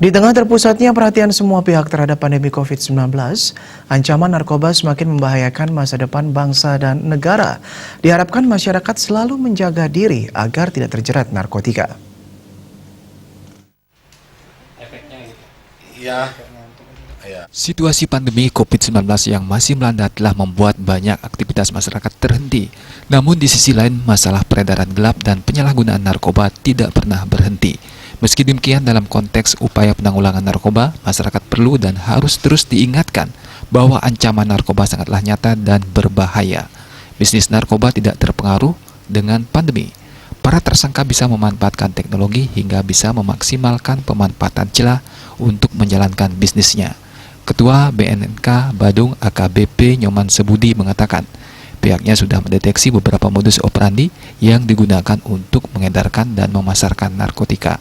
Di tengah terpusatnya perhatian semua pihak terhadap pandemi COVID-19, ancaman narkoba semakin membahayakan masa depan bangsa dan negara. Diharapkan masyarakat selalu menjaga diri agar tidak terjerat narkotika. Situasi pandemi COVID-19 yang masih melanda telah membuat banyak aktivitas masyarakat terhenti. Namun di sisi lain, masalah peredaran gelap dan penyalahgunaan narkoba tidak pernah berhenti. Meski demikian, dalam konteks upaya penanggulangan narkoba, masyarakat perlu dan harus terus diingatkan bahwa ancaman narkoba sangatlah nyata dan berbahaya. Bisnis narkoba tidak terpengaruh dengan pandemi. Para tersangka bisa memanfaatkan teknologi hingga bisa memaksimalkan pemanfaatan celah untuk menjalankan bisnisnya. Ketua BNNK Badung AKBP Nyoman Sebudi mengatakan, pihaknya sudah mendeteksi beberapa modus operandi yang digunakan untuk mengedarkan dan memasarkan narkotika.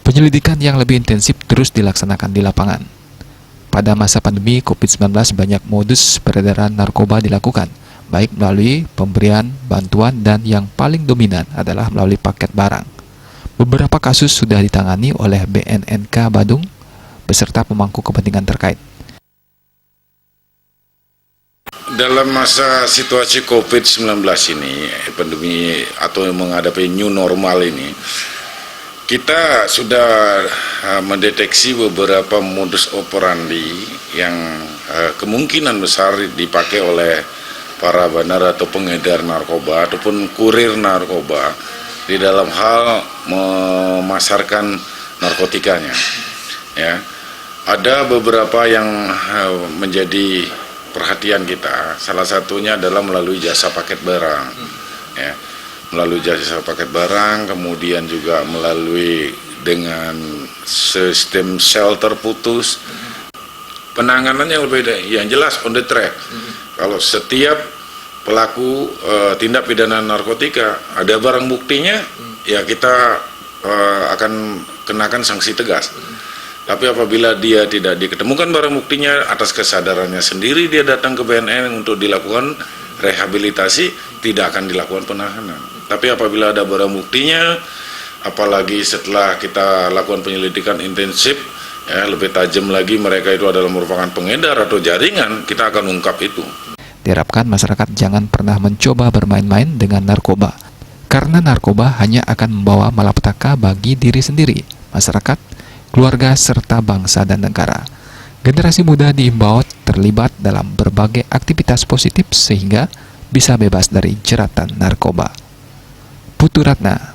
Penyelidikan yang lebih intensif terus dilaksanakan di lapangan. Pada masa pandemi COVID-19, banyak modus peredaran narkoba dilakukan, baik melalui pemberian bantuan dan yang paling dominan adalah melalui paket barang. Beberapa kasus sudah ditangani oleh BNNK Badung beserta pemangku kepentingan terkait. Dalam masa situasi COVID-19 ini, pandemi atau menghadapi new normal ini, kita sudah mendeteksi beberapa modus operandi yang kemungkinan besar dipakai oleh para bandar atau pengedar narkoba ataupun kurir narkoba di dalam hal memasarkan narkotikanya. Ya, ada beberapa yang menjadi perhatian kita. Salah satunya adalah melalui jasa paket barang. Ya, melalui jasa paket barang, kemudian juga melalui dengan sistem sel terputus. Penanganannya yang jelas on the track. Kalau setiap pelaku tindak pidana narkotika ada barang buktinya, ya kita akan kenakan sanksi tegas. Tapi apabila dia tidak diketemukan barang buktinya, atas kesadarannya sendiri dia datang ke BNN untuk dilakukan rehabilitasi, tidak akan dilakukan penahanan. Tapi apabila ada barang buktinya, apalagi setelah kita lakukan penyelidikan intensif, ya, lebih tajam lagi mereka itu adalah merupakan pengedar atau jaringan, kita akan ungkap itu. Diharapkan masyarakat jangan pernah mencoba bermain-main dengan narkoba, karena narkoba hanya akan membawa malapetaka bagi diri sendiri, masyarakat, keluarga, serta bangsa dan negara. Generasi muda diimbau terlibat dalam berbagai aktivitas positif sehingga bisa bebas dari jeratan narkoba. Putu Ratna,